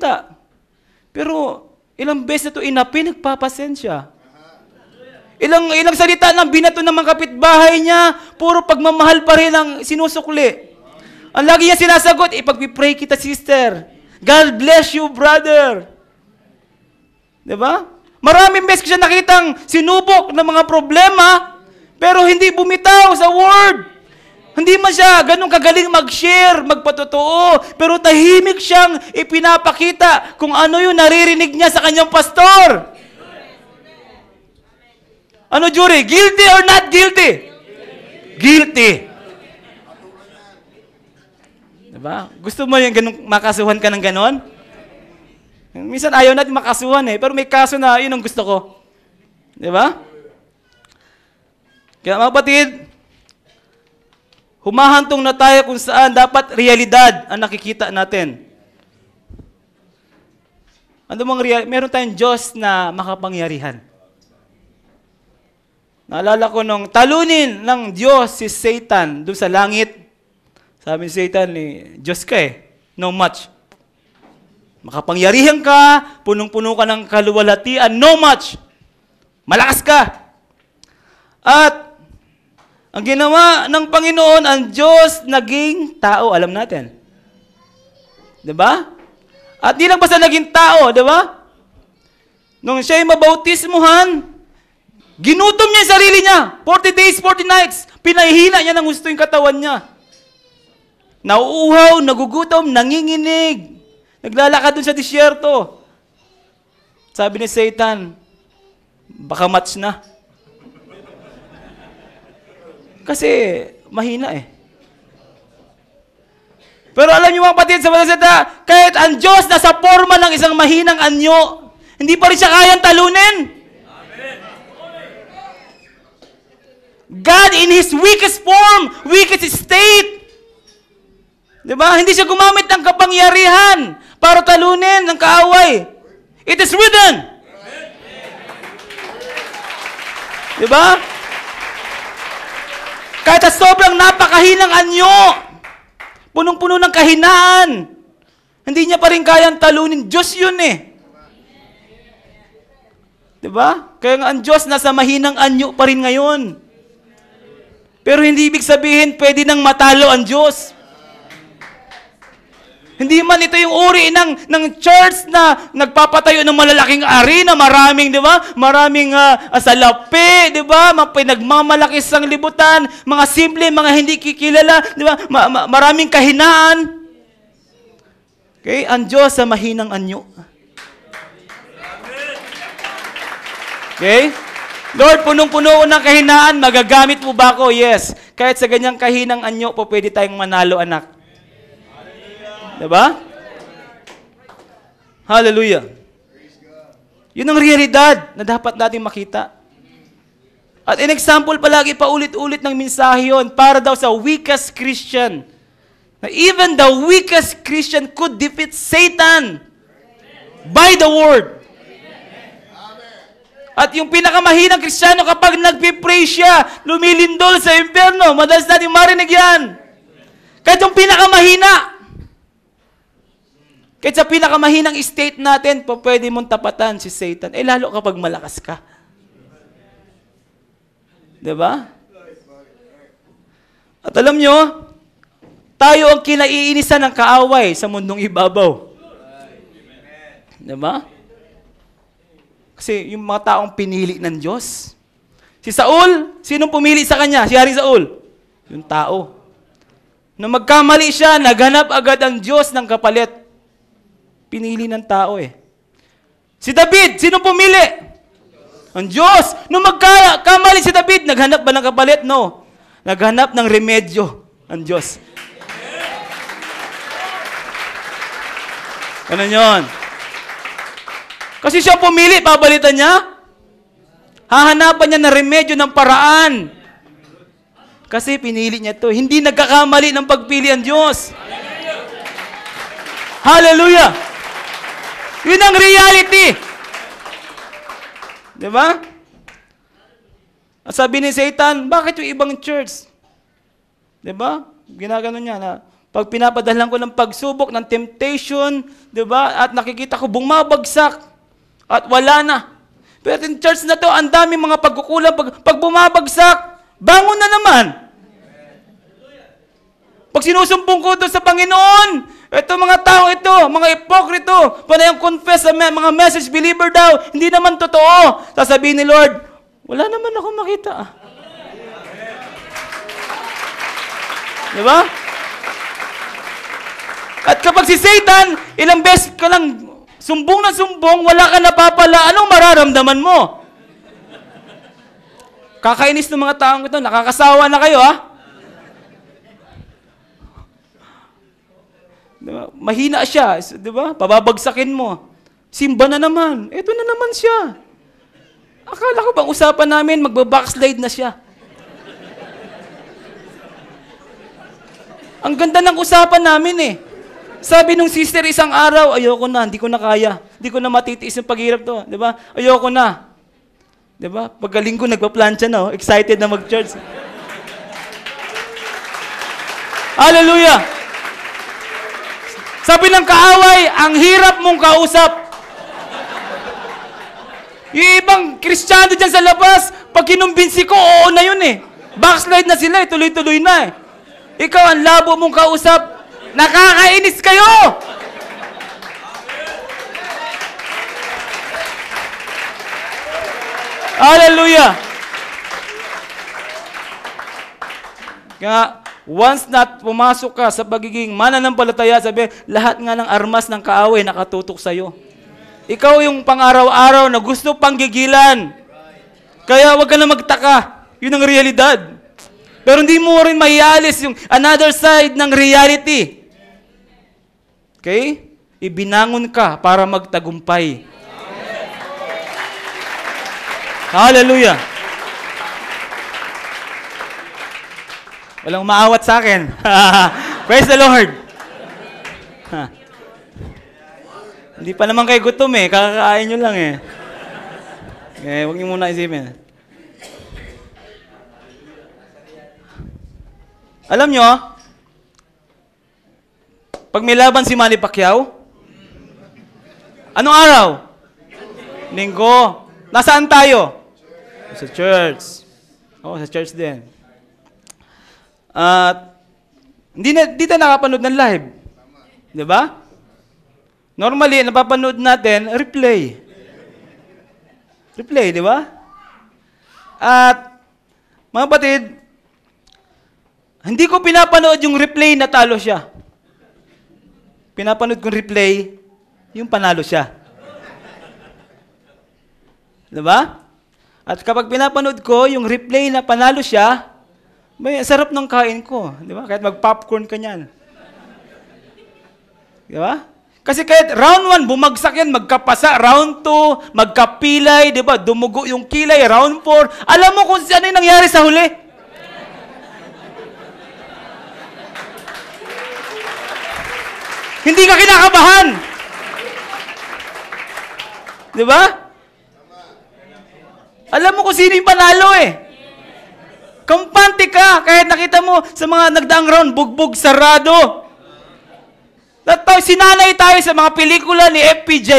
salita. Pero ilang beses na ito inapi, nagpapasensya. Ilang salita ng binato ng mga kapitbahay niya, puro pagmamahal pa rin ang sinusukli. Ang lagi niya sinasagot, ipagpipray kita, sister. God bless you, brother. Diba? Maraming beses ko siya nakitang sinubok ng mga problema, pero hindi bumitaw sa word. Hindi man siya ganun kagaling mag-share, magpatotoo, pero tahimik siyang ipinapakita kung ano yung naririnig niya sa kanyang pastor. Ano, jury? Guilty or not guilty? Guilty. Diba? Gusto mo yung ganun, makasuhan ka ng ganon? Minsan ayaw natin makasuhan pero may kaso na yun ang gusto ko. Diba? Kaya mga kapatid, humahantong na tayo kung saan dapat realidad ang nakikita natin. Ano bang meron tayong Diyos na makapangyarihan. Naalala ko nung talunin ng Diyos si Satan doon sa langit. Sabi ni Satan, Diyos ka no match. Makapangyarihan ka, punong-puno ka ng kaluwalhatian, no match. Malakas ka. At ang ginawa ng Panginoon, ang Diyos naging tao, alam natin. Diba? At di lang basta naging tao, diba? Nung siya'y mabautismuhan, ginutom niya yung sarili niya. 40 days, 40 nights. Pinahihina niya ng gusto yung katawan niya. Nauuhaw, nagugutom, nanginginig. Naglalakad dun sa disyerto. Sabi ni Satan, baka match na. Kasi mahina Pero alam niyo mga kapatid sa Balazada, kahit ang Diyos nasa forma ng isang mahinang anyo, hindi pa rin siya kayang talunin. God in His weakest form, weakest state. Diba? Hindi siya gumamit ng kapangyarihan para talunin ng kaaway. It is written. Diba? Kahit sa sobrang napakahinang anyo, punong-puno ng kahinaan, hindi niya pa rin kayang talunin. Diyos yun Diba? Kaya nga ang Diyos nasa mahinang anyo pa rin ngayon. Pero hindi ibig sabihin pwede nang matalo ang Diyos. Hindi man ito yung uri ng church na nagpapatayo ng malalaking arena, maraming, di ba? Maraming salapi, di ba? Pinagmamalaki sa libutan, mga simple, mga hindi kikilala, di ba? Maraming kahinaan. Okay? Ang Diyos sa mahinang anyo. Okay? Lord, punong-puno ng kahinaan, magagamit mo ba ako? Yes. Kahit sa ganyang kahinang anyo po, pwede tayong manalo, anak. Diba? Hallelujah. Yun ang realidad na dapat natin makita. At in example, palagi paulit-ulit ng mensahe yun para daw sa weakest Christian. Na even the weakest Christian could defeat Satan by the word. At yung pinakamahinang Kristiyano kapag nagpipray siya, lumilindol sa impyerno. Madalas natin marinig yan. Kahit yung pinakamahina. Kahit sa pinakamahinang state natin, pwede mong tapatan si Satan. Lalo kapag malakas ka. Diba? At alam nyo, tayo ang kinaiinisan ng kaaway sa mundong ibabaw. Diba? Kasi yung mga taong pinili ng Diyos. Si Saul, sinong pumili sa kanya? Si Haring Saul. Yung tao. Nung magkamali siya, naghanap agad ang Diyos ng kapalit. Pinili ng tao Si David, sino pumili? Ang Diyos. Nung magkamali si David, naghanap ba ng kapalit? No. Naghanap ng remedyo ang Diyos. Ganun yun. Kasi siya pumili, pabalitan niya. Hahanapan niya ng remedyo ng paraan. Kasi pinili niya to. Hindi nagkakamali ng pagpili ang Diyos. Hallelujah! Yun ang reality. Diba? At sabi ni Satan, bakit yung ibang church? Diba? Ginagano niya na Pag pinapadalhan ko ng pagsubok, ng temptation, di ba? At nakikita ko bumabagsak at wala na. Pero in church na to, ang daming mga pagkukulang. Pag bumabagsak, bangon na naman. Pag sinusumpong ko doon sa Panginoon, ito mga tao ito, mga ipokrito, panayang confess sa mga message believer daw, hindi naman totoo. Sasabihin ni Lord, wala naman ako makita. Di ba? At kapag si Satan, ilang beses ka lang sumbong na sumbong, wala ka napapala, anong mararamdaman mo? Kakainis ng mga taong ito, nakakasawa na kayo, ha? Diba? Mahina siya, di ba? Pababagsakin mo. Simba na naman. Ito na naman siya. Akala ko bang usapan namin, magbabackslide na siya. Ang ganda ng usapan namin eh. Sabi nung sister isang araw, ayoko na, hindi ko na kaya. Hindi ko na matitiis yung paghirap to. Di ba? Ayoko na. Di ba? Paggaling ko, nagpa-plancha na. Excited na mag-church. Hallelujah! Sabi ng kaaway, ang hirap mong kausap. Yung ibang Kristiyano dyan sa labas, pag kinumbinsi ko, oo na yun eh. Backslide na sila eh, tuloy-tuloy na eh. Ikaw, ang labo mong kausap, nakakainis kayo! Hallelujah! Kaya once na pumasok ka sa pagiging mananampalataya, sabi, lahat nga ng armas ng kaaway nakatutok sa'yo. Ikaw yung pang-araw-araw na gusto pang gigilan. Kaya wag ka na magtaka. Yun ang realidad. Pero hindi mo rin maialis yung another side ng reality. Okay? Ibinangon ka para magtagumpay. Hallelujah! Walang maawat sa akin. Praise the Lord. Hindi pa naman kayo gutom eh. Kakakain nyo lang eh. Huwag nyo muna isipin. Alam nyo, pag may laban si Manny Pacquiao, anong araw? Linggo. Nasaan tayo? Sa church. Sa church din. At hindi tayo nakapanood ng live. Di ba? Normally, napapanood natin, replay. Replay, di ba? At, mga batid, hindi ko pinapanood yung replay na talo siya. Pinapanood kong replay, yung panalo siya. Di ba? At kapag pinapanood ko yung replay na panalo siya, may sarap ng kain ko, di ba? Kahit mag-popcorn ka niyan. Di ba? Kasi kahit round 1, bumagsak yan, magkapasa. Round 2, magkapilay, di ba? Dumugo yung kilay. Round 4, alam mo kung ano yung nangyari sa huli? Hindi ka kinakabahan. Di ba? Alam mo kung sino yung panalo eh. Kampante ka, kahit nakita mo sa mga nagdaang round, bugbog, sarado. Sinanay tayo sa mga pelikula ni FPJ.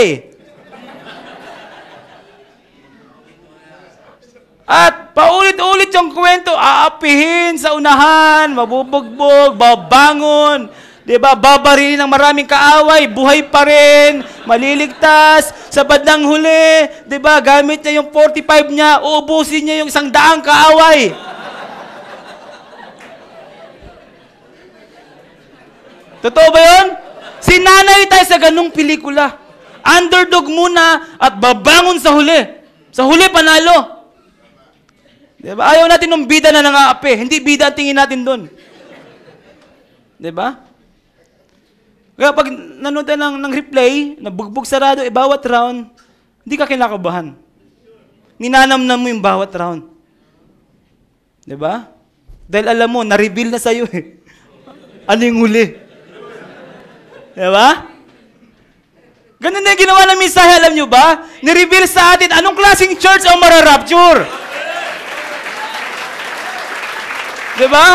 At paulit-ulit yung kwento, aapihin sa unahan, mabubugbog, babangon, diba? Babarilin ng maraming kaaway, buhay pa rin, maliligtas, sa bandang huli, diba? Gamit niya yung 45 niya, uubusin niya yung 100 kaaway. Totoo ba yun? Sinanay tayo sa ganung pelikula. Underdog muna at babangon sa huli. Sa huli, panalo. Diba? Ayaw natin ng bida na nangaapi. Hindi bida ang tingin natin doon. Diba? Kaya pag nanood ng replay, nabugbog sarado, bawat round, hindi ka kinakabahan. Ninanamnam mo yung bawat round. Diba? Dahil alam mo, na-reveal na sa'yo eh. Ano yung huli? Diba? Ganun na yung ginawa ng mensahe, alam nyo ba? Ni-reveal sa atin, anong klaseng church ang mararapture? Diba?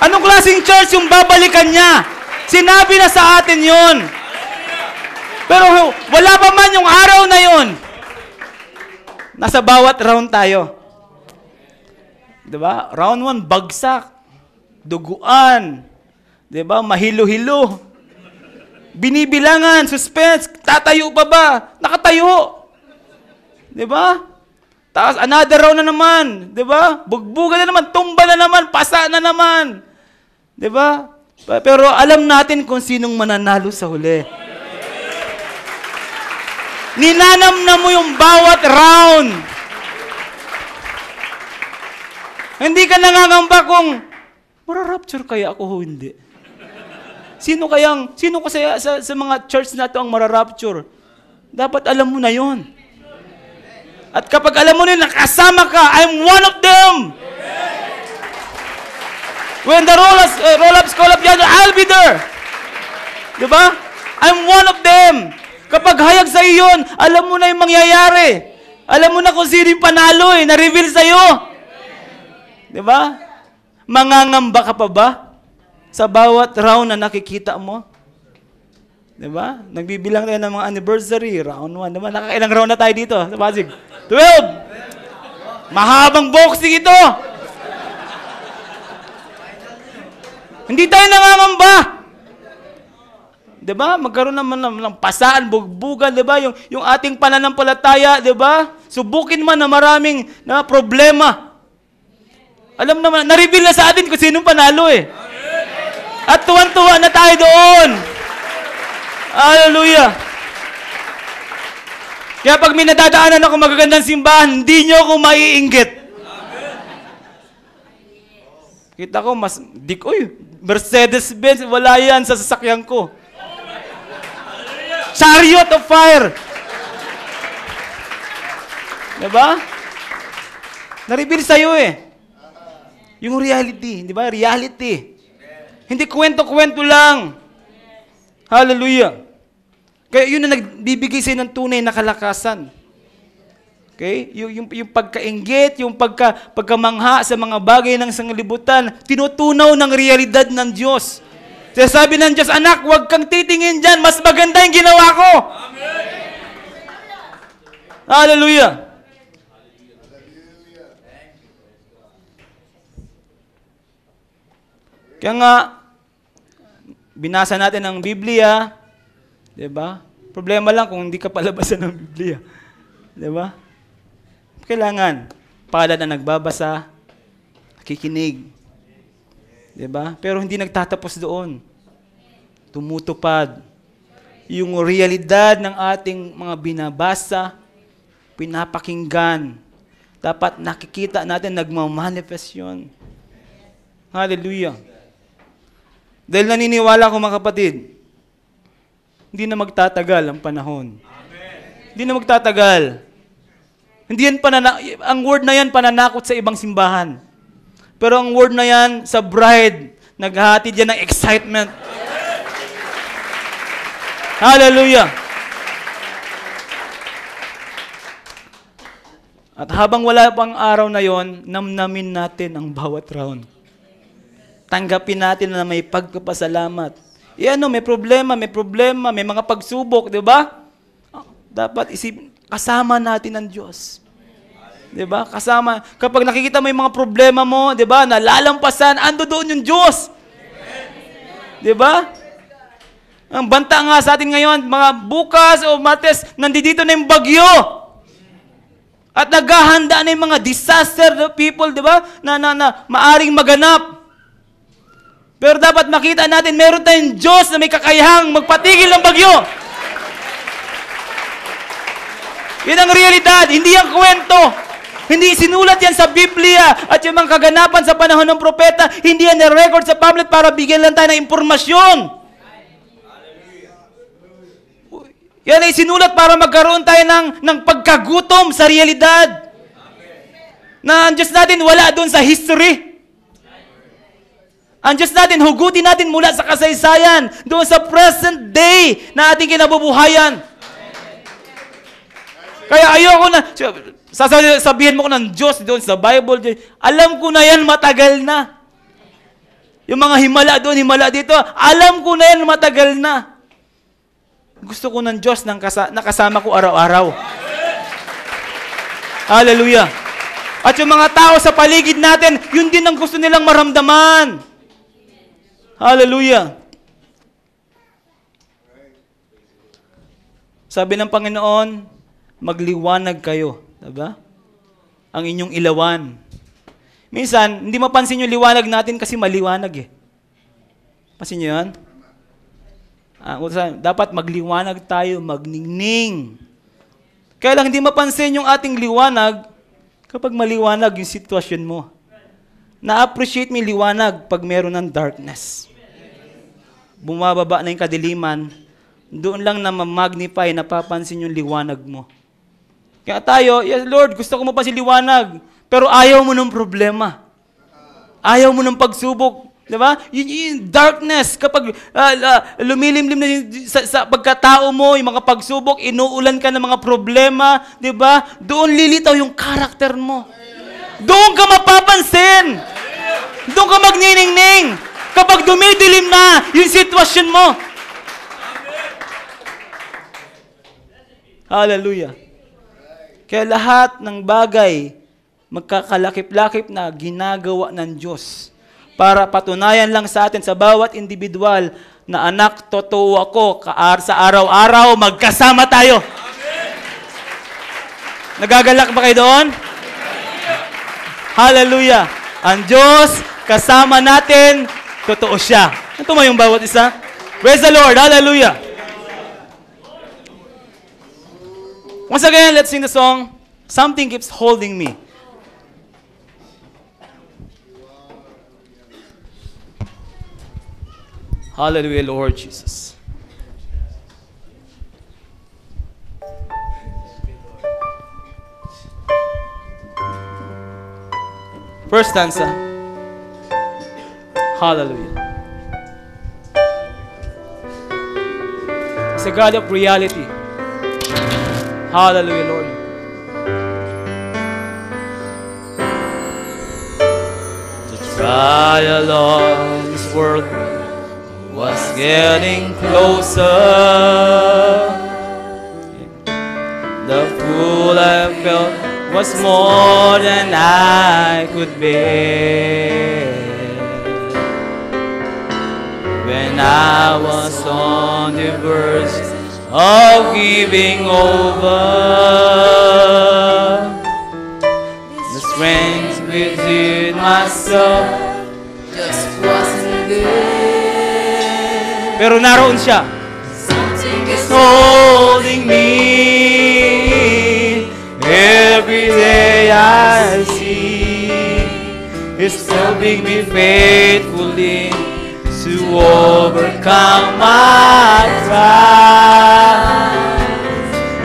Anong klaseng church yung babalikan niya? Sinabi na sa atin yun. Pero wala pa man yung araw na yun. Nasa bawat round tayo. Diba? Round 1, bagsak. Duguan. Diba? Mahilo-hilo. Binibilangan, suspense. Tatayo pa ba? Nakatayo. Diba? Tapos another round na naman. Diba? Bugbugan na naman. Tumba na naman. Pasa na naman. Diba? Pero alam natin kung sinong mananalo sa huli. Ninanam mo yung bawat round. Hindi ka nangangamba kung mararapture kaya ako o hindi. Sino sa mga church na ito ang mararapture? Dapat alam mo na yon. At kapag alam mo na yun, nakasama ka, I'm one of them. When the roll-ups call up yan, I'll be there. Diba? I'm one of them. Kapag hayag sa iyon, alam mo na yung mangyayari. Alam mo na kung sino yung panalo na-reveal sa iyo. Diba? Mangangamba ka pa ba? Sa bawat round na nakikita mo? Diba? Nagbibilang tayo ng mga anniversary, round 1. Diba? Nakailang round na tayo dito sa Pasig? 12! Mahabang boxing ito! Hindi tayo nangangamba. 'Di ba? Magkaroon naman ng pasaan, bugbugan, 'di ba? Yung ating pananampalataya, 'di ba? Subukin man na maraming na problema. Alam naman, na-reveal na sa atin kung sinong panalo eh. At tuwan-tuwa na tayo doon. Hallelujah. Kaya pag may nadadaanan ako magagandang simbahan, hindi nyo ako maiinggit. Kita ko, Mercedes-Benz, wala yan sa sasakyan ko. Chariot of fire. Diba? Na-reveal sa'yo eh. Yung reality, di ba? Reality. Hindi kwento-kwento lang. Hallelujah. Kaya yun na nagbibigay sa'yo ng tunay na kalakasan. Okay? Yung pagkainggit, yung pagkamangha sa mga bagay ng sanglibutan, tinutunaw ng realidad ng Diyos. Kaya sabi ng Diyos, anak, huwag kang titingin dyan, mas maganda yung ginawa ko. Amen. Hallelujah. Kaya nga, binasa natin ang Biblia, diba? Problema lang kung hindi ka palabasan ng Biblia. Diba? Kailangan, palad na nagbabasa, nakikinig. Diba? Pero hindi nagtatapos doon. Tumutupad. Yung realidad ng ating mga binabasa, pinapakinggan. Dapat nakikita natin, nagmamanifest yun. Hallelujah. Dahil naniniwala ko mga kapatid, hindi na magtatagal ang panahon. Amen. Hindi na magtatagal. Hindi yan ang word na yan pananakot sa ibang simbahan. Pero ang word na yan sa bride, naghahatid yan ng excitement. Hallelujah. At habang wala pang araw na yon, namnamin natin ang bawat round. Tanggapin natin na may pagpapasalamat. May problema, may mga pagsubok, di ba? Dapat kasama natin ang Diyos. Di ba? Kasama. Kapag nakikita mo yung mga problema mo, di ba? Nalalampasan, ando doon yung Diyos. Di ba? Ang banta nga sa atin ngayon, mga bukas o Martes, nandito na yung bagyo. At naghahanda na yung mga disaster people, di ba? Na maaring maganap. Pero dapat makita natin, meron tayong Diyos na may kakayahang magpatigil ng bagyo. Yan ang realidad, hindi ang kwento. Hindi sinulat yan sa Biblia at yung mga kaganapan sa panahon ng propeta, hindi yan na-record sa public para bigyan lang tayo ng impormasyon. Yan ay sinulat para magkaroon tayo ng pagkagutom sa realidad. Na ang Diyos natin wala doon sa history. Ang Diyos natin, hugutin natin mula sa kasaysayan, doon sa present day na ating kinabubuhayan. Kaya ayoko na, sabihin mo ko ng Diyos doon sa Bible, alam ko na yan matagal na. Yung mga himala doon, himala dito, alam ko na yan matagal na. Gusto ko ng Diyos nakasama ko araw-araw. Hallelujah. At yung mga tao sa paligid natin, yun din ang gusto nilang maramdaman. Hallelujah. Sabi ng Panginoon, magliwanag kayo. Diba? Ang inyong ilawan. Minsan, hindi mapansin yung liwanag natin kasi maliwanag eh. Pansin nyo yan? Dapat magliwanag tayo, magningning. Kaya lang hindi mapansin yung ating liwanag kapag maliwanag yung sitwasyon mo. Na-appreciate mo yung liwanag pag meron ng darkness. Bumababa na yung kadiliman, doon lang na ma-magnify, napapansin yung liwanag mo. Kaya tayo, yes Lord, gusto ko mapansin liwanag, pero ayaw mo ng problema. Ayaw mo ng pagsubok. Diba? Yung darkness, kapag lumilimlim na sa pagkatao mo, yung mga pagsubok, inuulan ka ng mga problema, diba? Doon lilitaw yung karakter mo. Doon ka mapapansin. Doon ka magniningning. Kapag dumidilim na yung sitwasyon mo. Hallelujah. Kaya lahat ng bagay, magkakalakip-lakip na ginagawa ng Diyos para patunayan lang sa atin, sa bawat individual, na anak, totoo ako, sa araw-araw, magkasama tayo. Nagagalak ba kayo doon? Hallelujah. Ang Diyos, kasama natin, totoo siya. Ito mo yung bawat isa. Praise the Lord. Hallelujah. Once again, let's sing the song, Something Keeps Holding Me. Hallelujah, Lord Jesus. First stanza. Hallelujah. It's a God of reality. Hallelujah, Lord. The trial of this world was getting closer. The pull I felt was more than I could bear. When I was on the verge of giving over, the strength within myself just wasn't there. Pero naroon siya. Something is holding me. Every day I see it's helping me faithfully to overcome my trials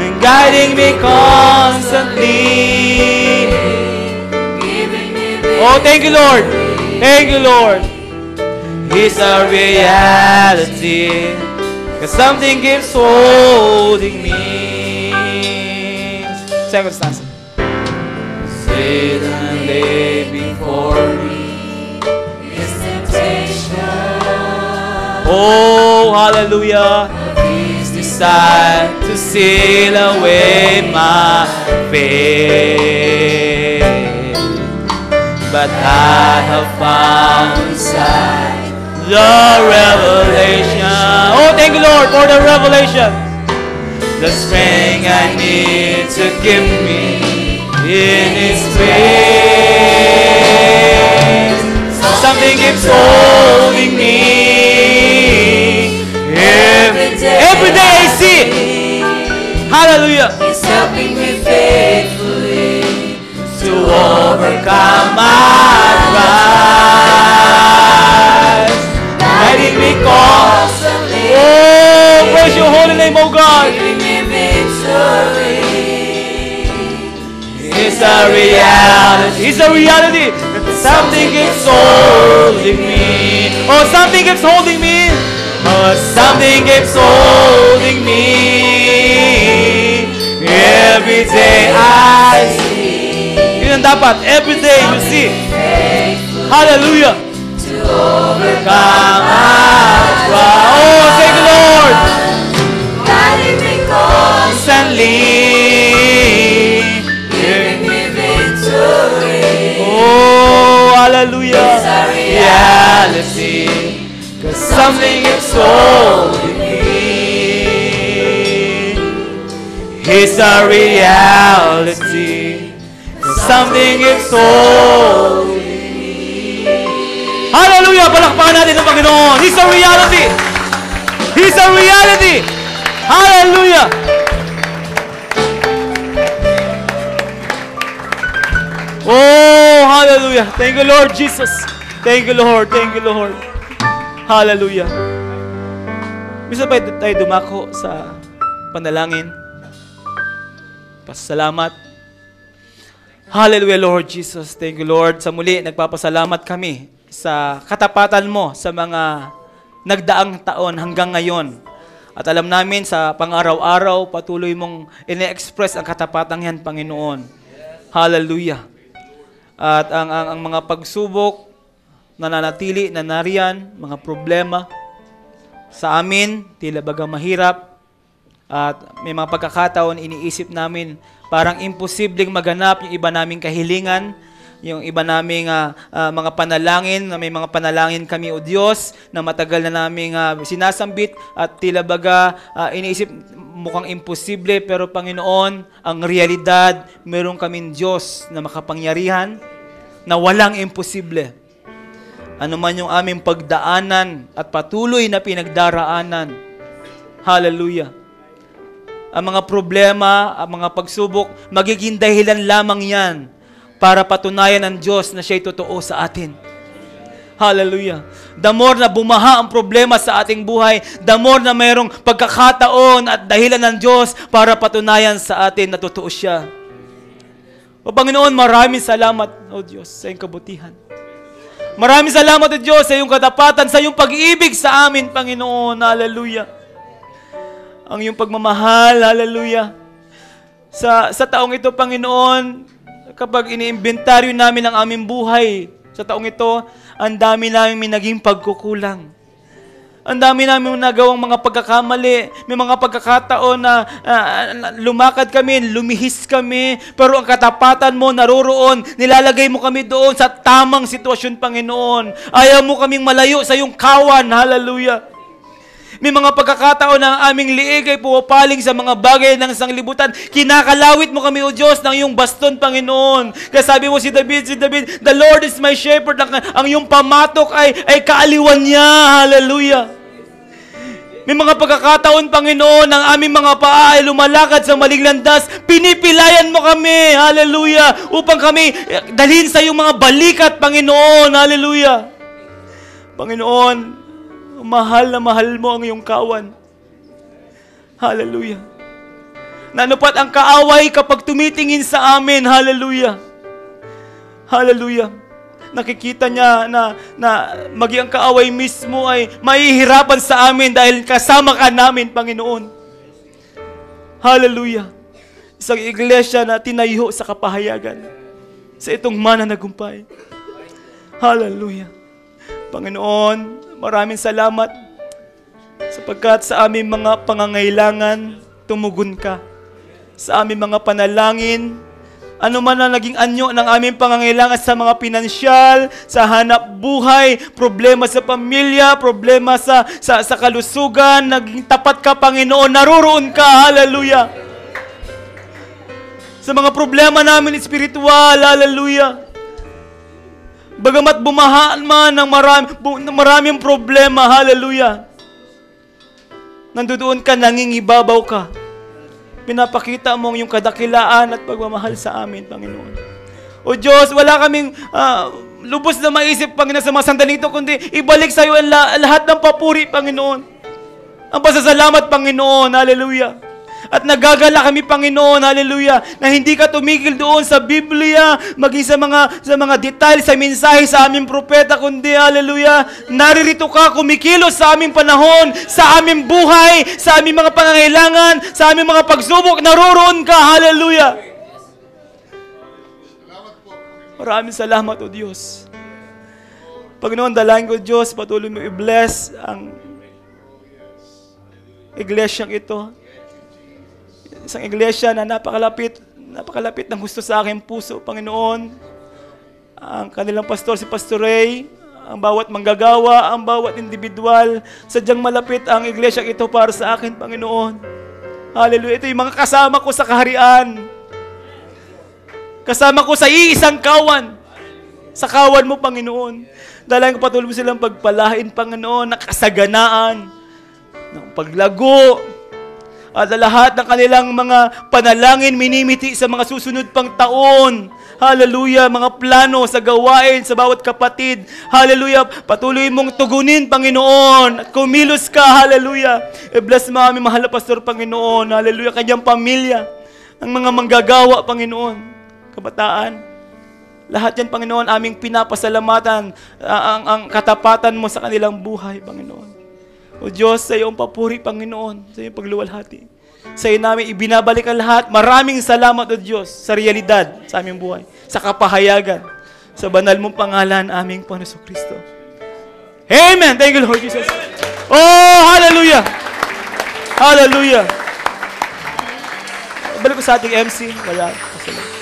and guiding me constantly. Oh, thank you, Lord. Thank you, Lord. It's a reality, 'cause something keeps holding me. Second stanza. Satan lay before me his temptation. Oh, hallelujah. His desire to seal away my faith. But I have found inside the revelation. Oh, thank you, Lord, for the revelation. The strength I need to keep me in His grace. Something keeps holding me. Every day I see it. Hallelujah. He's helping me faithfully to overcome my trials, guiding me constantly. Oh, praise your holy name, oh God. Giving me victory. It's a reality. It's a reality. Something keeps holding me. Oh, something keeps holding me. Oh, something keeps holding me. Every day I see. Yun ang dapat. Every day you see. Hallelujah. To overcome us. Wow! Oh, thank you, Lord! Guiding me constantly, Giving me victory. Oh, hallelujah! It's a Reality, 'cause something is holding me. It's a reality, 'cause something is holding me. Hallelujah! Palakpakan natin ang Panginoon. He's a reality. He's a reality. Hallelujah! Oh, hallelujah. Thank you, Lord Jesus. Thank you, Lord. Thank you, Lord. Hallelujah. Bisa pa tayo dumako sa panalangin. Pasalamat. Hallelujah, Lord Jesus. Thank you, Lord. Sa muli, nagpapasalamat kami sa katapatan mo sa mga nagdaang taon hanggang ngayon. At alam namin sa pang-araw-araw, patuloy mong ine-express ang katapatan yan, Panginoon. Hallelujah. At ang mga pagsubok, nananatili na nariyan, mga problema sa amin, tila baga mahirap. At may mga pagkakataon, iniisip namin, parang imposibleng maganap yung iba naming kahilingan, yung iba naming mga panalangin, na may mga panalangin kami, O Diyos, na matagal na naming sinasambit, at tila baga iniisip, mukhang imposible, pero Panginoon, ang realidad, meron kaming Diyos na makapangyarihan, na walang imposible. Ano man yung aming pagdaanan at patuloy na pinagdaraanan. Hallelujah. Ang mga problema, ang mga pagsubok, magiging dahilan lamang yan para patunayan ng Diyos na siya'y totoo sa atin. Hallelujah. The more na bumaha ang problema sa ating buhay, the more na mayroong pagkakataon at dahilan ng Diyos para patunayan sa atin na totoo siya. O Panginoon, maraming salamat, O Diyos, sa iyong kabutihan. Maraming salamat, O Diyos, sa iyong katapatan, sa iyong pag-ibig sa amin, Panginoon. Hallelujah. Ang iyong pagmamahal, hallelujah. Sa taong ito, Panginoon, kapag iniimbentaryo namin ang aming buhay, sa taong ito, ang dami namin naging pagkukulang. Ang dami namin nagawang mga pagkakamali. May mga pagkakataon na lumakad kami, lumihis kami, pero ang katapatan mo naroroon, nilalagay mo kami doon sa tamang sitwasyon, Panginoon. Ayaw mo kaming malayo sa iyong kawan, hallelujah. May mga pagkakataon na ang aming liig ay pumapaling sa mga bagay ng sanglibutan. Kinakalawit mo kami, O Diyos, ng iyong baston, Panginoon. Kaya sabi mo si David, the Lord is my shepherd. Ang iyong pamatok ay kaaliwan niya. Hallelujah. May mga pagkakataon, Panginoon, ang aming mga paa ay lumalakad sa maling landas. Pinipilayan mo kami. Hallelujah. Upang kami dalhin sa iyong mga balikat, Panginoon. Hallelujah. Panginoon, mahal na mahal mo ang iyong kawan. Hallelujah. Nanupat ang kaaway kapag tumitingin sa amin. Hallelujah. Hallelujah. Nakikita niya na maging ang kaaway mismo ay mahihirapan sa amin dahil kasama ka namin, Panginoon. Hallelujah. Isang iglesia na tinayo sa kapahayagan sa itong mananagumpay. Hallelujah. Panginoon, maraming salamat sapagkat sa aming mga pangangailangan, tumugon ka. Sa aming mga panalangin, ano man na naging anyo ng aming pangangailangan sa mga pinansyal, sa hanap buhay, problema sa pamilya, problema sa kalusugan, naging tapat ka, Panginoon, naroroon ka, hallelujah. Sa mga problema namin espiritual, hallelujah. Bagamat bumahaan man ng maraming problema, hallelujah. Nandoon ka, nangingibabaw ka. Pinapakita mo yung kadakilaan at pagmamahal sa amin, Panginoon. O Diyos, wala kaming lubos na maisip, Panginoon, sa mga sandaling ito, kundi ibalik sa iyo ang lahat ng papuri, Panginoon. Ang pasasalamat, Panginoon, hallelujah. At nagagala kami, Panginoon, hallelujah, na hindi ka tumigil doon sa Biblia, maging sa mga detail, sa mensahe sa aming propeta, kundi, hallelujah, naririto ka, kumikilos sa aming panahon, sa aming buhay, sa aming mga pangangailangan, sa aming mga pagsubok, naroroon ka, hallelujah. Maraming salamat, O Diyos. Panginoon, dalangin ko, Diyos, patuloy mo i-bless ang iglesyang ito. Isang iglesia na napakalapit ng gusto sa aking puso, Panginoon. Ang kanilang pastor, si Pastor Ray, ang bawat manggagawa, ang bawat individual, sadyang malapit ang iglesia ito para sa akin, Panginoon. Hallelujah. Ito yung mga kasama ko sa kaharian. Kasama ko sa iisang kawan. Sa kawan mo, Panginoon. Dalangin ko patuloy mo silang pagpalain, Panginoon, ng kasaganaan, ng paglago, at lahat ng kanilang mga panalangin minimiti sa mga susunod pang taon. Hallelujah, mga plano sa gawain sa bawat kapatid. Hallelujah, patuloy mong tugunin, Panginoon, at kumilos ka. Hallelujah. I-bless mo aming mahal na pastor, Panginoon. Hallelujah, kanyang pamilya, ang mga manggagawa, Panginoon, kabataan. Lahat yan, Panginoon, aming pinapasalamatan ang katapatan mo sa kanilang buhay, Panginoon. O Diyos, sa iyong papuri, Panginoon, sa iyong pagluwalhati. Sa iyo namin ibinabalik ang lahat. Maraming salamat, O Diyos, sa realidad sa aming buhay, sa kapahayagan, sa banal mong pangalan, aming Panginoon Kristo. Amen! Thank you, Lord Jesus. Oh, hallelujah! Hallelujah! Balik ko sa ating MC. Wala. Salamat.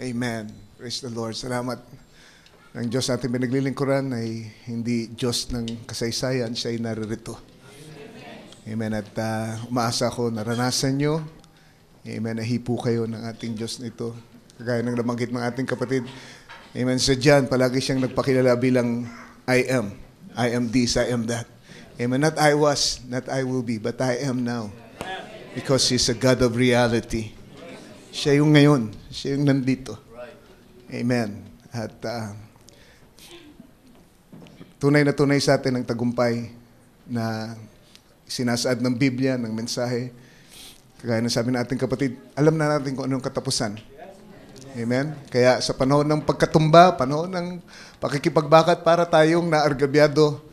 Amen. Praise the Lord. Salamat ng Diyos natin pinaglilingkuran ay hindi Diyos ng kasaysayan, siya ay naririto. Amen. At umaasa ko, naranasan nyo. Amen. Nahipo kayo ng ating Diyos nito. Kagaya ng nabanggit ng ating kapatid. Amen. Sa John, palagi siyang nagpakilala bilang I am. I am this, I am that. Amen. Not I was, not I will be, but I am now. Because He's a God of reality. Siya yung ngayon. Siya yung nandito. Amen. At tunay na tunay sa atin ang tagumpay na sinasaad ng Biblia, ng mensahe. Kagaya ng sabi ng ating kapatid, alam na natin kung anong katapusan. Amen. Kaya sa panahon ng pagkatumba, panahon ng pakikipagbakat para tayong naargabyado,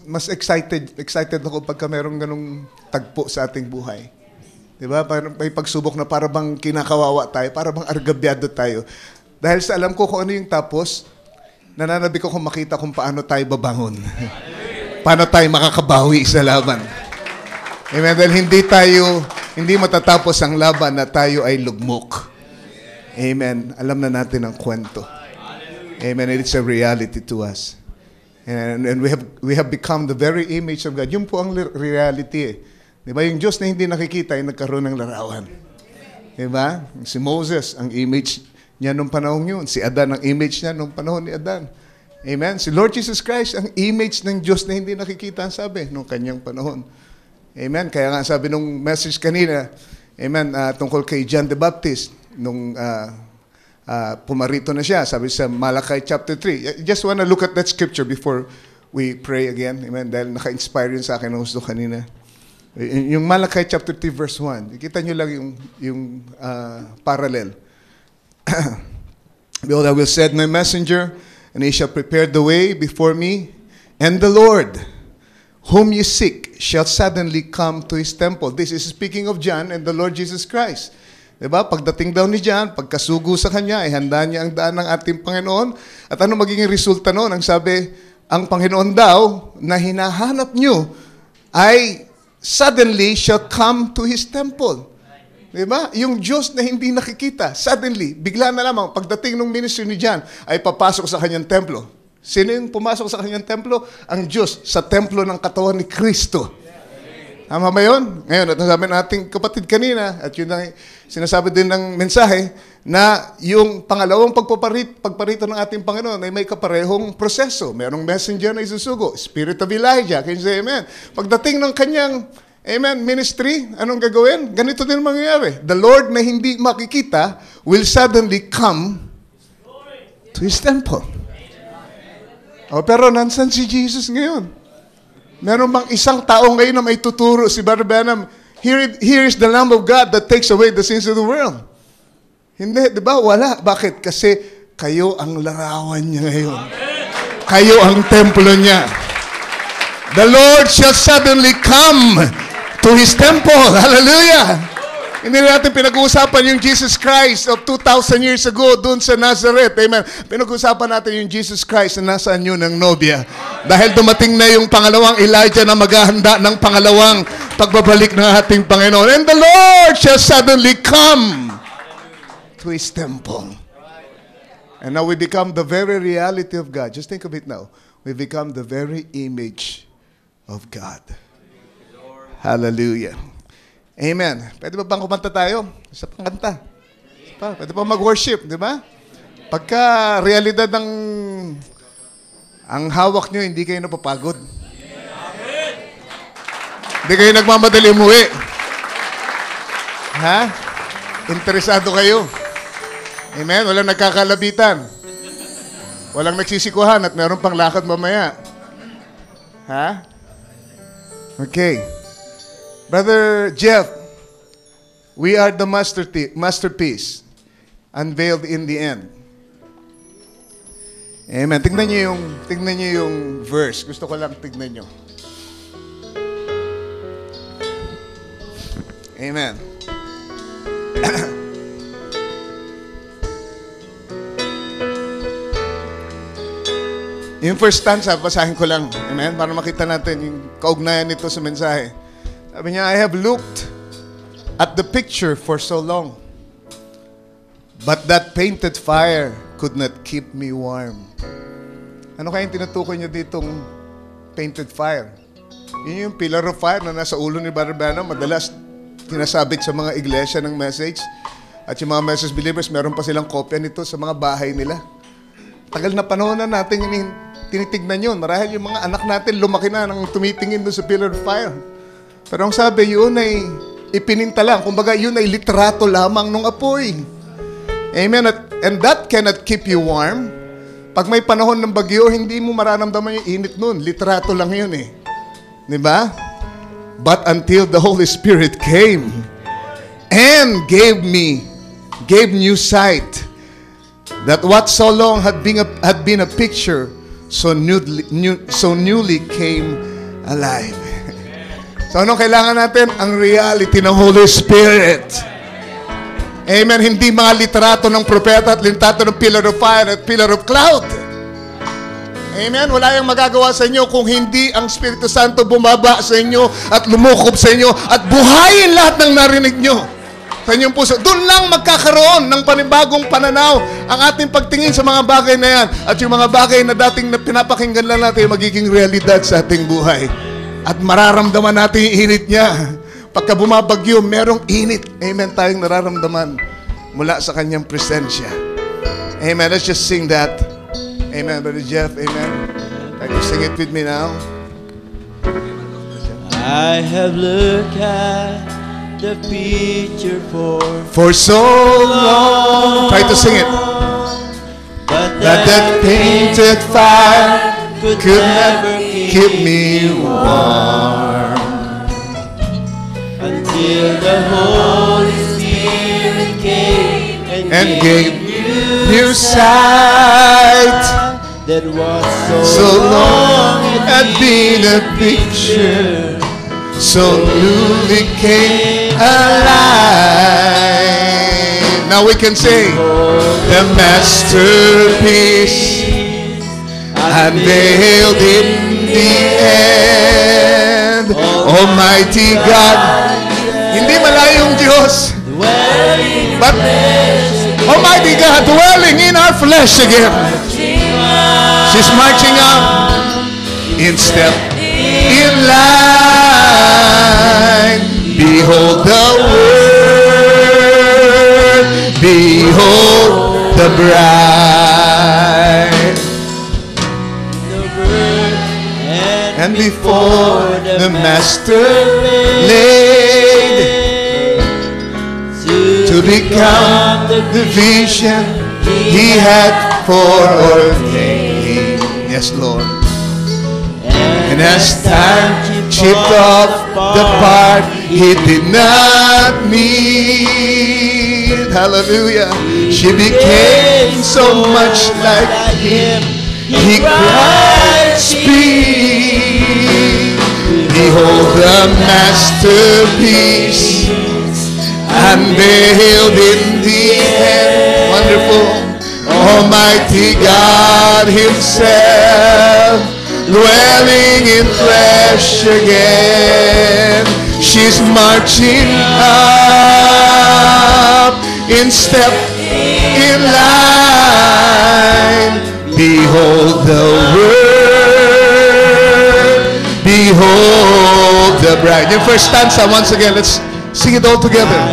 mas excited ako pagka merong ganong tagpo sa ating buhay. Diba? May pagsubok na para bang kinakawawa tayo, para bang argabyado tayo. Dahil sa alam ko kung ano yung tapos, nananabi ko kung makita kung paano tayo babangon. Paano tayo makakabawi sa laban. Amen? Dahil hindi matatapos ang laban na tayo ay lugmok. Amen? Alam na natin ang kwento. Amen? It's a reality to us. And we have become the very image of God. Yun po ang reality eh. Diba? Yung Diyos na hindi nakikita ay nagkaroon ng larawan. Diba? Si Moses, ang image niya nung panahon yun. Si Adan, ang image niya nung panahon ni Adan. Amen? Si Lord Jesus Christ, ang image ng Diyos na hindi nakikita, sabi, nung kanyang panahon. Amen? Kaya nga sabi nung message kanina, amen, tungkol kay John the Baptist, nung pumarito na siya, sabi sa Malachi chapter 3. I just wanna look at that scripture before we pray again. Amen? Dahil naka-inspire yun sa akin ng gusto kanina. Yung Malachi chapter 3 verse 1. Kita nyo lang yung parallel. Behold, I will send my messenger, and he shall prepare the way before me, and the Lord, whom you seek, shall suddenly come to His temple. This is speaking of John and the Lord Jesus Christ. Diba? Pagdating daw ni John, pagkasugo sa kanya, handa niya ang daan ng ating Panginoon. At ano magiging resulta noon? Ang sabi, ang Panginoon daw na hinahanap nyo ay suddenly shall come to His temple. Diba? Yung Diyos na hindi nakikita, suddenly, bigla na lamang, pagdating ng ministry ni John, ay papasok sa kanyang templo. Sino yung pumasok sa kanyang templo? Ang Diyos sa templo ng katawan ni Kristo. Tama ba yun? Ngayon, at nasabi nating kapatid kanina, at yun ang sinasabi din ng mensahe, na yung pangalawang pagparito ng ating Panginoon ay may kaparehong proseso. Merong messenger na isusugo, Spirit of Elijah. Can you say amen? Pagdating ng kanyang, amen, ministry, anong gagawin? Ganito din mangyayari. The Lord na hindi makikita will suddenly come to His temple. Oh, pero nansan si Jesus ngayon? Meron bang isang tao ngayon na may tuturo si Brother Branham, here is the Lamb of God that takes away the sins of the world. Hindi, di ba? Wala. Bakit? Kasi kayo ang larawan niya ngayon. Kayo ang templo niya. The Lord shall suddenly come to His temple. Hallelujah! Hindi natin pinag-uusapan yung Jesus Christ of 2,000 years ago doon sa Nazareth. Amen. Pinag-uusapan natin yung Jesus Christ na nasa anyo ng nobya. Dahil dumating na yung pangalawang Elijah na maghahanda ng pangalawang pagbabalik ng ating Panginoon. And the Lord shall suddenly come to His temple. And now we become the very reality of God. Just think of it now. We become the very image of God. Hallelujah. Amen. Pwede ba bang kumanta tayo? Isa pang kanta. Pwede pa mag-worship, di ba? Pagka realidad ng ang hawak nyo, hindi kayo napapagod. Hindi kayo nagmamadali umuwi. Ha? Interesado kayo. Amen? Walang nagkakalabitan. Walang nagsisikuhan at meron pang lakad mamaya. Ha? Okay. Brother Jeff, we are the masterpiece unveiled in the end. Amen. Tingnan niyo yung verse. Gusto ko lang tingnan niyo. Amen. Yung first stanza, basahin ko lang. Amen. Para makita natin yung kaugnayan nito sa mensahe. Sabi niya, I have looked at the picture for so long, but that painted fire could not keep me warm. Ano kaya yung tinutukoy niya ditong painted fire? Yun yung pillar of fire na nasa ulo ni Brother Branham, madalas tinasabit sa mga iglesia ng message. At yung mga message believers, meron pa silang kopya nito sa mga bahay nila. Tagal na panahon na natin tinitignan yun. Marahil yung mga anak natin lumaki na nang tumitingin doon sa pillar of fire. Pero ang sabi, yun ay ipininta lang. Kumbaga, yun ay litrato lamang ng apoy. Amen. And that cannot keep you warm. Pag may panahon ng bagyo, hindi mo mararamdaman yung init nun. Litrato lang yun eh. Diba? But until the Holy Spirit came and gave new sight, that what so long had been a picture so newly came alive. So anong kailangan natin? Ang reality ng Holy Spirit. Amen. Hindi mga litrato ng propeta at litrato ng pillar of fire at pillar of cloud. Amen. Wala yung magagawa sa inyo kung hindi ang Espiritu Santo bumaba sa inyo at lumukob sa inyo at buhayin lahat ng narinig nyo sa inyong puso. Doon lang magkakaroon ng panibagong pananaw ang ating pagtingin sa mga bagay na yan. At yung mga bagay na dating pinapakinggan lang natin magiging realidad sa ating buhay. At mararamdaman natin yung init niya. Pagka bumabagyo, merong init. Amen, tayong nararamdaman mula sa kanyang presensya. Amen, let's just sing that. Amen, Brother Jeff, amen. Can you sing it with me now? I have looked at the picture for so long. Try to sing it. But That painted fire could never keep me warm. until the Holy Spirit came And gave new sight. that was So long it had been a picture, so newly came alive. Now we can say, the masterpiece unveiled in the end. Almighty God, hindi malayong Diyos, but Almighty God dwelling in our flesh again. She's marching up in step, in line. Behold the Word, behold the bride. And before the Master laid to become the vision He had foreordained. Yes, Lord. And as time chipped off the part He did not need, hallelujah, she became so much like Him. He cried, speak. Behold the masterpiece, unveiled in the end. Wonderful. Almighty God Himself, dwelling in flesh again. She's marching up in step, in line. Behold the Word, behold the bride. Yung first stanza, once again, let's sing it all together.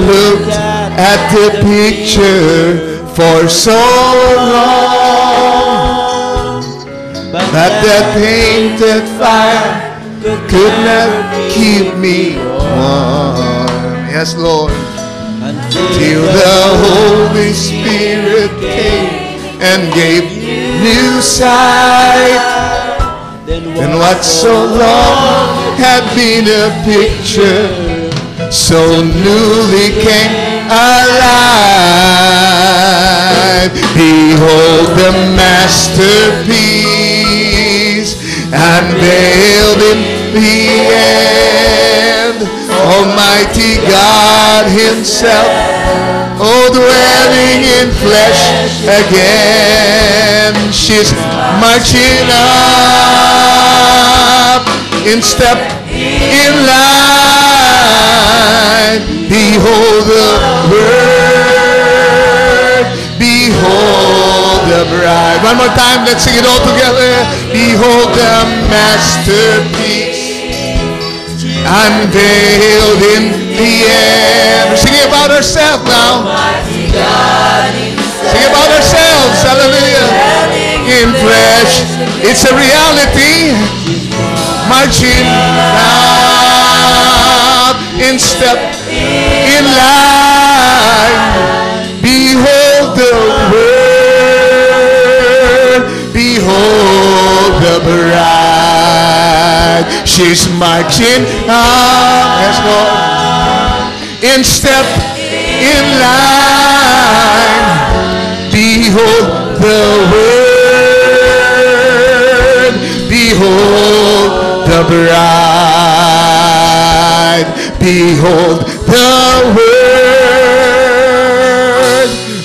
Looked at the picture for so long, but that painted fire could not keep me warm. Yes, Lord. Till the Holy Spirit came and gave new sight, and what so long had been a picture so newly came alive. Behold the masterpiece, unveiled in the end. Almighty God Himself, oh, dwelling in flesh again. She's marching up in step, in line. Behold the Word, behold the bride. One more time, let's sing it all together. Behold the masterpiece, unveiled in the end. We're singing about ourselves now. Sing about ourselves, hallelujah. In flesh, it's a reality. Marching up in step, in line. Behold the Word, behold the bride. She's marching up, yes, Lord, in step, in line. Behold the Word, behold the bride. Behold the Word,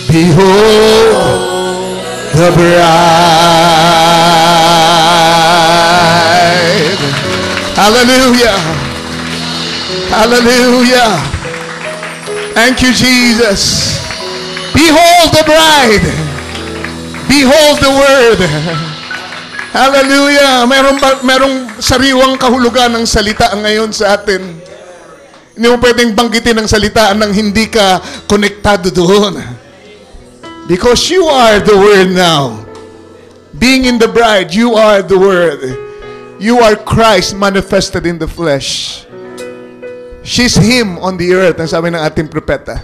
behold the bride. Hallelujah. Hallelujah. Thank you, Jesus. Behold the bride. Behold the Word. Hallelujah. Merong sariwang kahulugan ng salita ngayon sa atin. Hindi mo pwedeng banggitin ang salita nang hindi ka konektado doon. Because you are the Word now. Being in the bride, you are the Word. You are Christ manifested in the flesh. She's Him on the earth, ang sabi ng ating propeta.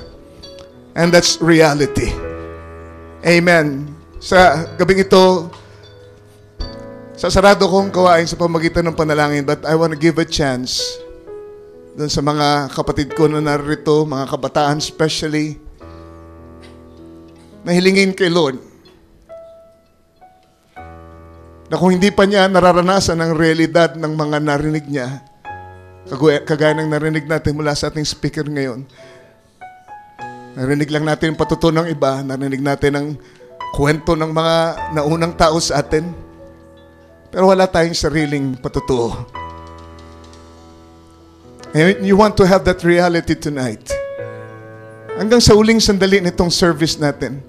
And that's reality. Amen. Sa gabing ito, sasarado kong kawain sa pamagitan ng panalangin, but I want to give a chance dun sa mga kapatid ko na narito, mga kabataan especially, na hilingin kay Lord na kung hindi pa niya nararanasan ang realidad ng mga narinig niya, kagaya ng narinig natin mula sa ating speaker ngayon, narinig lang natin yung patutunan ng iba, narinig natin ang kwento ng mga naunang tao sa atin, pero wala tayong sariling patutuo. And you want to have that reality tonight. Hanggang sa uling sandali nitong service natin,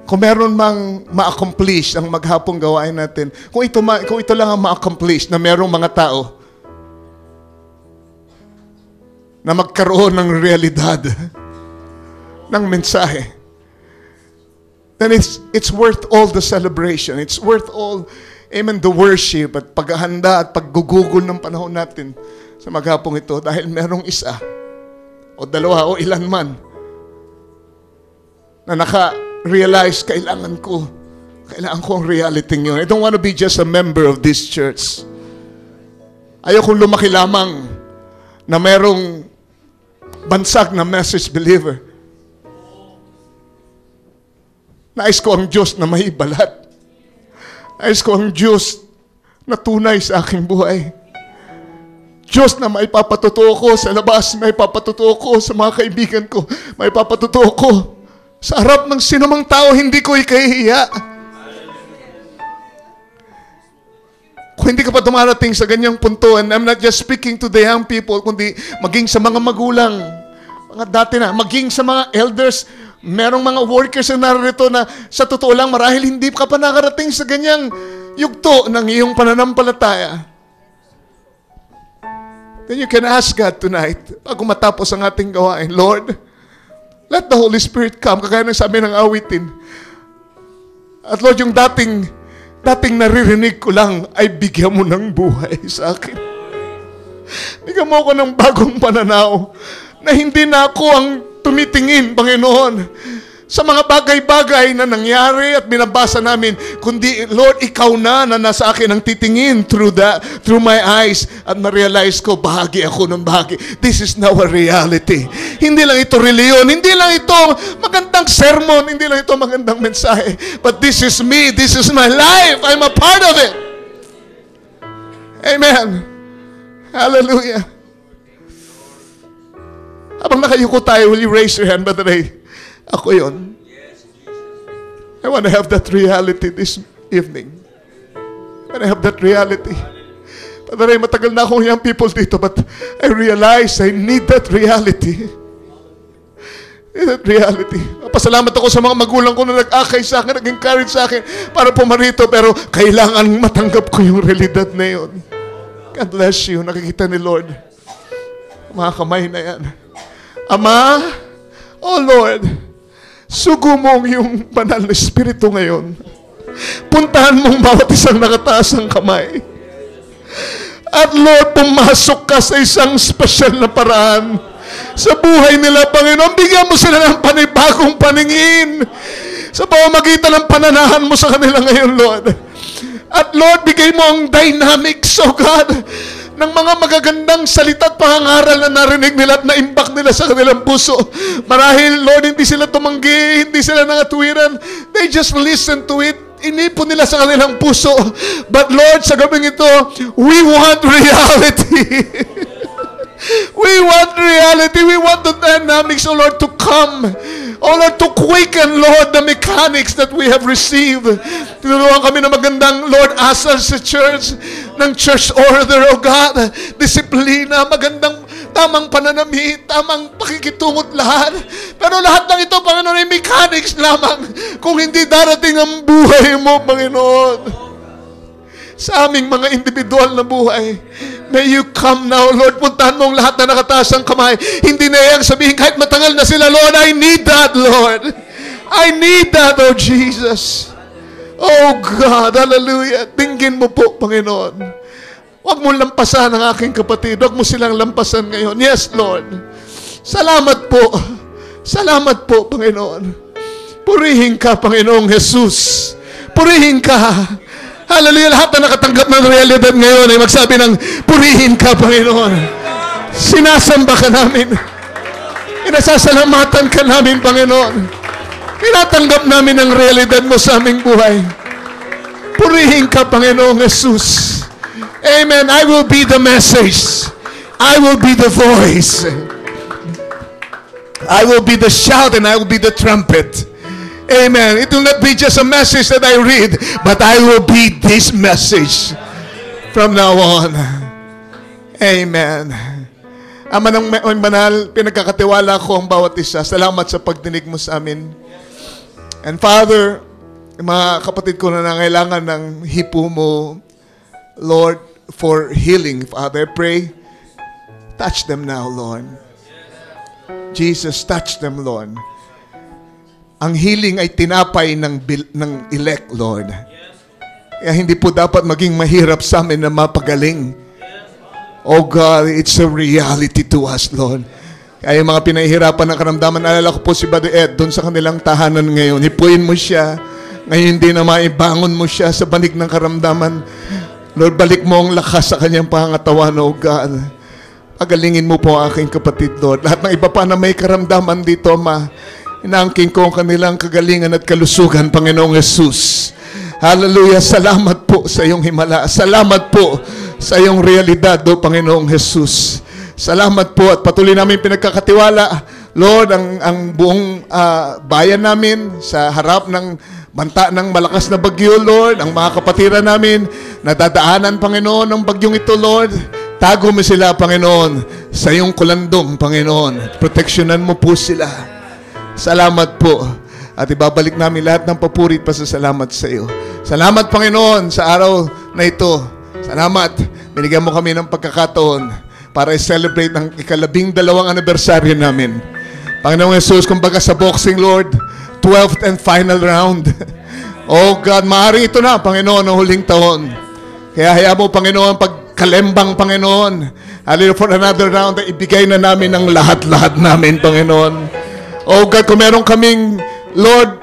kung meron mang ma-accomplish ang maghapong gawain natin, kung ito lang ang ma-accomplish na merong mga tao na magkaroon ng realidad ng mensahe, then it's worth all the celebration. It's worth all, amen, the worship at paghahanda at paggugugol ng panahon natin sa maghapong ito dahil merong isa o dalawa o ilan man na naka-realize kailangan ko ang reality yun. I don't want to be just a member of this church. Ayokong lumaki lamang na merong bansag na message believer. Nais ko ang Diyos na may balat. Nais ko ang Diyos na tunay sa aking buhay. Diyos na may papatotoo ko sa labas, may papatotoo ko sa mga kaibigan ko, may papatotoo ko sa harap ng sinumang tao, hindi ko ikahihiya. Kung hindi ka pa dumarating sa ganyang punto, and I'm not just speaking to the young people, kundi maging sa mga magulang, mga dati na, maging sa mga elders, merong mga workers na narito na sa totoo lang, marahil hindi ka pa nakarating sa ganyang yugto ng iyong pananampalataya. Then you can ask God tonight, bago matapos ang ating gawain, Lord, let the Holy Spirit come, kagaya ng sabi ng awitin. At Lord, yung dating naririnig ko lang ay bigyan mo ng buhay sa akin. Bigyan mo ako ng bagong pananaw na hindi na ako ang tumitingin, Panginoon, sa mga bagay-bagay na nangyari at binabasa namin, kundi, Lord, ikaw na nasa akin ang titingin through my eyes at ma-realize ko, bahagi ako ng bahagi. This is now a reality. Hindi lang ito reliyon, hindi lang ito magandang sermon, hindi lang ito magandang mensahe, but this is me, this is my life, I'm a part of it. Amen. Hallelujah. Habang nakayuko tayo, will you raise your hand, Brother Ray? Ako yun. I want to have that reality this evening. I want to have that reality. Brother Ray, matagal na akong young people dito, but I realize I need that reality. That reality. Pasalamat ako sa mga magulang ko na nag-akay sa akin, nag-encourage sa akin para pumarito, pero kailangan matanggap ko yung realidad na yun. God bless you. Nakikita ni Lord. Mga kamay na yan. Ama, oh Lord, sugo mong yung banal na espiritu ngayon. Puntahan mong bawat isang nakataas ang kamay. At Lord, pumasok ka sa isang special na paraan sa buhay nila, Panginoon. Bigyan mo sila ng panibagong paningin sa pamamagitan ng pananahan mo sa kanila ngayon, Lord. At Lord, bigay mo ang dynamics, oh God, ng mga magagandang salita at pangangaral na narinig nila at na-impact nila sa kanilang puso. Marahil, Lord, hindi sila tumanggi, hindi sila nangatwiran. They just listen to it. Inipon nila sa kanilang puso. But Lord, sa gabing ito, we want reality. We want reality. We want the dynamics, oh Lord, to come. Oh Lord, to quicken, Lord, the mechanics that we have received. Tinuruan kami ng magandang, Lord, asal sa church, ng church order, oh God. Disiplina, magandang, tamang pananamit, tamang pakikitungot lahat. Pero lahat ng ito, Panginoon, ay mechanics lamang kung hindi darating ang buhay mo, Panginoon. Sa aming mga individual na buhay, may you come now, Lord. Puntahan mo ang lahat na nakataas ang kamay. Hindi na iyang sabihin kahit matagal na sila, Lord, I need that, Lord. I need that, oh Jesus. Oh God, hallelujah. Tingin mo po, Panginoon. Huwag mo lampasan ang aking kapatid. Huwag mo silang lampasan ngayon. Yes, Lord. Salamat po. Salamat po, Panginoon. Purihin ka, Panginoong Jesus. Purihin ka. Hallelujah. Lahat na nakatanggap ng realidad ngayon ay magsabi ng, purihin ka, Panginoon. Sinasamba ka namin. Inasasalamatan ka namin, Panginoon. Tinatanggap namin ang realidad mo sa aming buhay. Purihin ka, Panginoong Jesus. Amen. I will be the message. I will be the voice. I will be the shout and I will be the trumpet. Amen. It will not be just a message that I read, but I will be this message from now on. Amen. Ama ng banal, pinagkakatiwala ko ang bawat isa. Salamat sa pagdinig mo sa amin. And Father, mga kapatid ko na nangailangan ng hipo mo, Lord, for healing, Father, I pray, touch them now, Lord. Jesus, touch them, Lord. Ang healing ay tinapay ng elect, Lord. Kaya hindi po dapat maging mahirap sa amin na mapagaling. Oh God, it's a reality to us, Lord. Kaya yung mga pinahihirapan ng karamdaman, alala ko po si Brother Ed, doon sa kanilang tahanan ngayon. Hipuin mo siya. Ngayon hindi na maibangon mo siya sa banig ng karamdaman. Lord, balik mo ang lakas sa kanyang pangatawan, oh God. Pagalingin mo po ang aking kapatid, Lord. Lahat ng iba pa na may karamdaman dito, Ma. Inaangking ko ang kanilang kagalingan at kalusugan, Panginoong Jesus. Hallelujah. Salamat po sa iyong himala. Salamat po sa iyong realidad, O Panginoong Jesus. Salamat po at patuloy namin pinagkakatiwala, Lord, ang buong bayan namin sa harap ng banta ng malakas na bagyo, Lord. Ang mga kapatiran namin nadadaanan, Panginoon, ng bagyong ito, Lord. Tago mo sila, Panginoon, sa iyong kulandong, Panginoon. Proteksyonan mo po sila. Salamat po. At ibabalik namin lahat ng papuri at pasasalamat sa iyo. Salamat, Panginoon, sa araw na ito. Salamat. Binigyan mo kami ng pagkakataon para i-celebrate ang ika-12 anibersaryo namin. Panginoong Jesus, kumbaga sa boxing, Lord, 12th and final round. Oh God, maaari ito na, Panginoon, ang huling taon. Kaya hayaan mo, Panginoon, pagkalembang, Panginoon, hallelujah, for another round, ibigay na namin ang lahat-lahat namin, Panginoon. Oh God, kung meron kaming, Lord,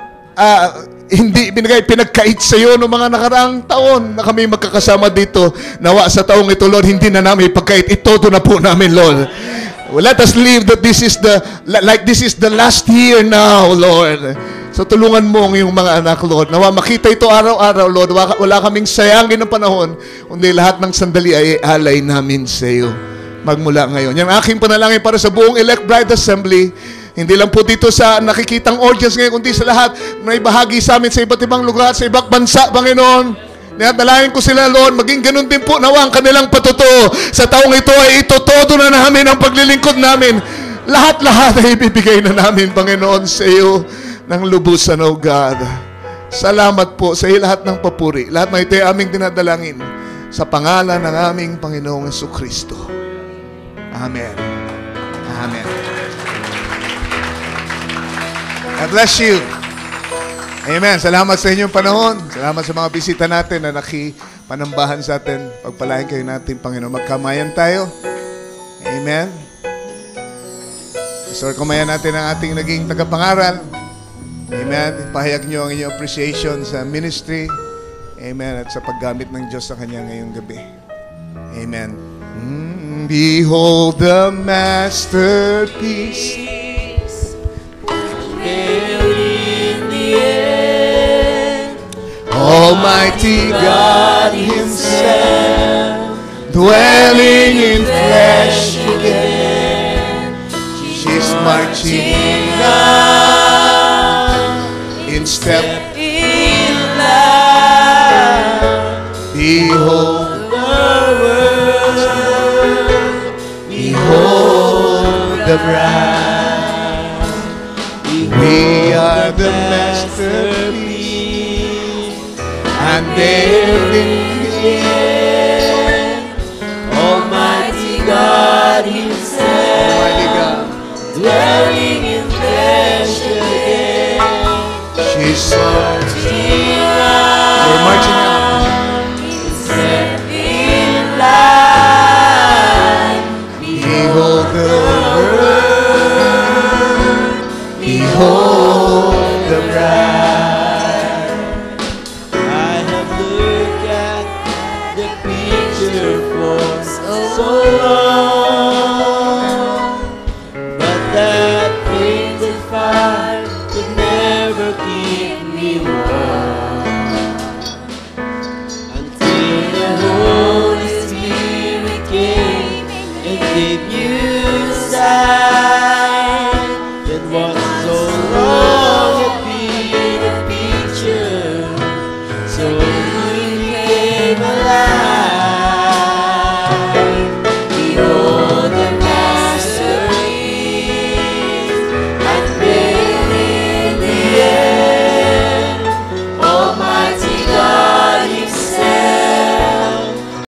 hindi binigay, pinagkait sa iyo noong mga nakaraang taon na kami magkakasama dito. Nawa sa taong ito, Lord, hindi na namin ipagkait. Ito na po namin, Lord. Let us live that this is the last year now, Lord. So tulungan mo ang iyong mga anak, Lord. Nawa makita ito araw-araw, Lord. Wala kaming sayangin ng panahon, kundi lahat ng sandali ay alay namin sa iyo. Magmula ngayon. Yan aking panalangin para sa buong Elect Bride Assembly. Hindi lang po dito sa nakikitang audience ngayon, kundi sa lahat na ibahagi sa amin sa iba't ibang lugar, sa ibang bansa, Panginoon. Nalangin ko sila, Lord, maging ganun din po nawa ang kanilang patutuo. Sa taong ito ay itotodo na namin ang paglilingkod namin. Lahat-lahat ay ibibigay na namin, Panginoon, sa iyo ng lubusan, O God. Salamat po sa iyo lahat ng papuri. Lahat na ito ay aming dinadalangin sa pangalan ng aming Panginoong Jesucristo. Amen. Amen. God bless you. Amen. Salamat sa inyong panahon. Salamat sa mga bisita natin na nakipanambahan sa atin. Pagpalain kayo natin, Panginoon. Magkamayan tayo. Amen. Pastor, kumayan natin ang ating naging tagapangaral. Amen. Pahayag nyo ang inyong appreciation sa ministry. Amen. At sa paggamit ng Diyos sa Kanya ngayong gabi. Amen. Behold the masterpiece. Almighty God Himself, dwelling in flesh again, she's marching on in step in love. Behold the world, behold the bride. We are the masterpiece, and there in the end, Almighty God Himself, Almighty God, dwelling in flesh again. She's marching on. We're marching on. Step in line. Behold the world. Behold the bride. I have looked at the picture for so long.